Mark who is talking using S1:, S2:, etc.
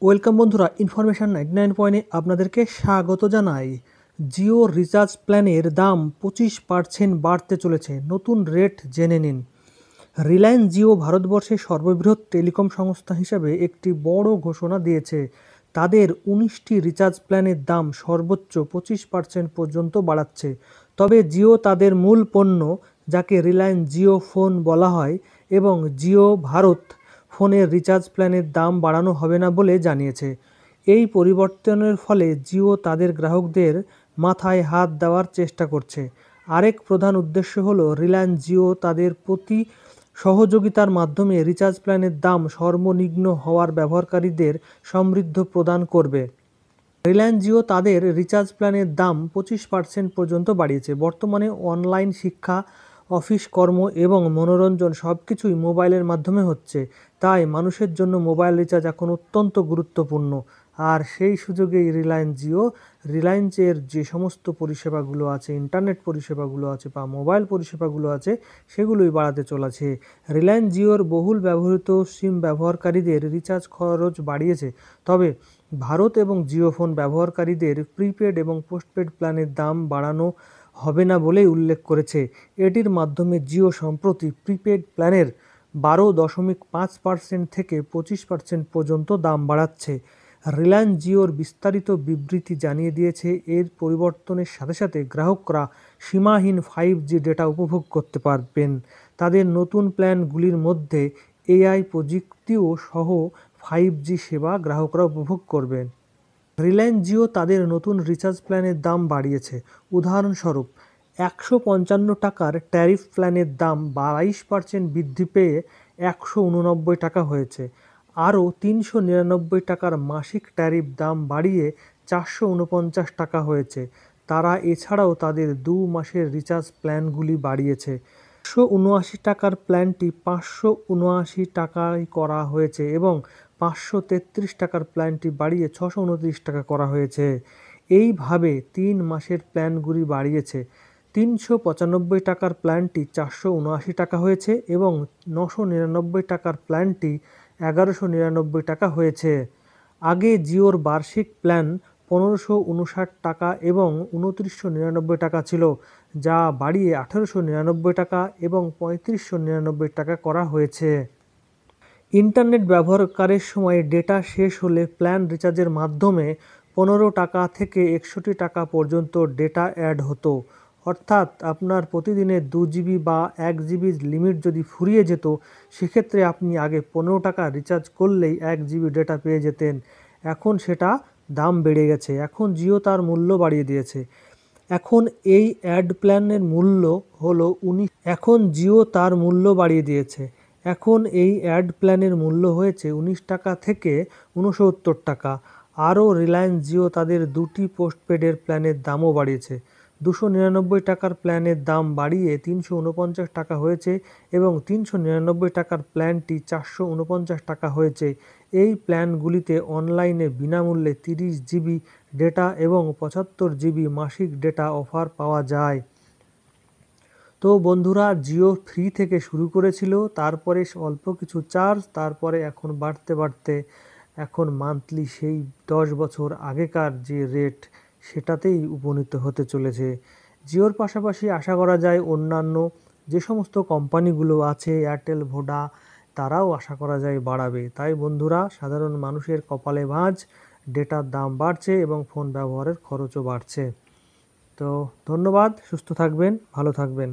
S1: Welcome বন্ধুরা, information 99 আপনাদেরকে স্বাগত জানাই। জিও রিচার্জ প্ল্যানের দাম 25% বাড়তে চলেছে। নতুন রেট জেনে নিন। রিলায়েন্স জিও ভারতবর্ষের সর্ববৃহৎ টেলিকম সংস্থা হিসাবে একটি বড় ঘোষণা দিয়েছে। তাদের 19টি রিচার্জ প্ল্যানের দাম সর্বোচ্চ 25% পর্যন্ত বাড়াচ্ছে। তবে জিও তাদের মূল পণ্য, যাকে রিলায়েন্স জিও ফোন বলা হয়, এবং জিও ভারত ফোনের রিচার্জ প্ল্যানের দাম বাড়ানো হবে না বলে জানিয়েছে। এই পরিবর্তনের ফলে জিও তাদের গ্রাহকদের মাথায় হাত দেওয়ার চেষ্টা করছে। আরেক প্রধান উদ্দেশ্য হলো রিলায়েন্স জিও তাদের প্রতি সহযোগিতার মাধ্যমে রিচার্জ প্ল্যানের দাম সর্বনিম্ন হওয়ার ব্যবহারকারীদের সমৃদ্ধ প্রদান করবে। রিলায়েন্স জিও তাদের রিচার্জ প্ল্যানের দাম 25% পর্যন্ত বাড়িয়েছে। বর্তমানে অনলাইন শিক্ষা, অফিস কর্ম এবং মনোরঞ্জন সব কিছুই মোবাইলের মাধ্যমে হচ্ছে। তাই মানুষের জন্য মোবাইল রিচার্জ এখন অত্যন্ত গুরুত্বপূর্ণ। আর সেই সুযোগেই রিলায়েন্সের যে সমস্ত পরিষেবাগুলো আছে, ইন্টারনেট পরিষেবাগুলো আছে বা মোবাইল পরিষেবাগুলো আছে, সেগুলোই বাড়াতে চলেছে। রিলায়েন্স জিওর বহুল ব্যবহৃত সিম ব্যবহারকারীদের রিচার্জ খরচ বাড়িয়েছে। তবে ভারত এবং জিও ফোন ব্যবহারকারীদের প্রিপেড এবং পোস্টপেড প্ল্যানের দাম বাড়ানো হবে না বলেই উল্লেখ করেছে। এটির মাধ্যমে জিও সম্প্রতি প্রিপেড প্ল্যানের 12.5% থেকে 25% পর্যন্ত দাম বাড়াচ্ছে। রিলায়েন্স জিওর বিস্তারিত বিবৃতি জানিয়ে দিয়েছে, এর পরিবর্তনের সাথে সাথে গ্রাহকরা সীমাহীন 5G ডেটা উপভোগ করতে পারবেন। তাদের নতুন প্ল্যানগুলির মধ্যে এআই প্রযুক্তিও সহ 5G সেবা গ্রাহকরা উপভোগ করবেন। রিলায়েন্স জিও তাদের নতুন রিচার্জ প্ল্যানের দাম বাড়িয়েছে। উদাহরণস্বরূপ, 155 টাকার ট্যারিফ প্ল্যানের দাম 22% বৃদ্ধি পেয়ে 189 টাকা হয়েছে। আরও 399 টাকার মাসিক ট্যারিফ দাম বাড়িয়ে 449 টাকা হয়েছে। তারা এছাড়াও তাদের 2 মাসের রিচার্জ প্ল্যানগুলি বাড়িয়েছে। 179 টাকার প্ল্যানটি 579 টাকায় করা হয়েছে এবং 533 টাকার প্ল্যানটি বাড়িয়ে 629 টাকা করা হয়েছে। এইভাবে 3 মাসের প্ল্যানগুলি বাড়িয়েছে। 395 টাকার প্ল্যানটি 479 টাকা হয়েছে এবং 999 টাকার প্ল্যানটি 1199 টাকা হয়েছে। আগে জিওর বার্ষিক প্ল্যান 1559 টাকা এবং 2999 টাকা ছিল, যা বাড়িয়ে 1899 টাকা এবং 3599 টাকা করা হয়েছে। ইন্টারনেট ব্যবহারের সময় ডেটা শেষ হলে প্ল্যান রিচার্জের মাধ্যমে 15 টাকা থেকে 61 টাকা পর্যন্ত ডেটা অ্যাড হতো। অর্থাৎ আপনার প্রতিদিনের 2 GB বা 1 GB লিমিট যদি ফুরিয়ে যেত, সেক্ষেত্রে আপনি আগে 15 টাকা রিচার্জ করলেই 1 GB ডেটা পেয়ে যেতেন। এখন সেটা দাম বেড়ে গেছে। এখন জিও তার মূল্য বাড়িয়ে দিয়েছে। এখন এই অ্যাড প্ল্যানের মূল্য হলো এখন জিও তার মূল্য বাড়িয়ে দিয়েছে। এখন এই অ্যাড প্ল্যানের মূল্য হয়েছে 19 টাকা থেকে 69 টাকা। আরও রিলায়েন্স জিও তাদের 2টি পোস্টপেডের প্ল্যানের দামও বাড়িয়েছে। 299 টাকার প্ল্যানের দাম বাড়িয়ে 349 টাকা হয়েছে এবং 399 টাকার প্ল্যানটি 449 টাকা হয়েছে। এই প্ল্যানগুলিতে অনলাইনে বিনামূল্যে 30 GB ডেটা এবং 75 GB মাসিক ডেটা অফার পাওয়া যায়। তো বন্ধুরা, জিও ফ্রি থেকে শুরু করেছিল, তারপরে অল্প কিছু চার্জ, তারপরে এখন বাড়তে বাড়তে এখন মান্থলি সেই 10 বছর আগেকার যে রেট, সেটাতেই উপনীত হতে চলেছে। জিওর পাশাপাশি আশা করা যায় অন্যান্য যে সমস্ত কোম্পানিগুলো আছে, এয়ারটেল, ভোডা, তারাও আশা করা যায় বাড়াবে। তাই বন্ধুরা, সাধারণ মানুষের কপালে ভাঁজ, ডেটার দাম বাড়ছে এবং ফোন ব্যবহারের খরচও বাড়ছে। তো ধন্যবাদ, সুস্থ থাকবেন, ভালো থাকবেন।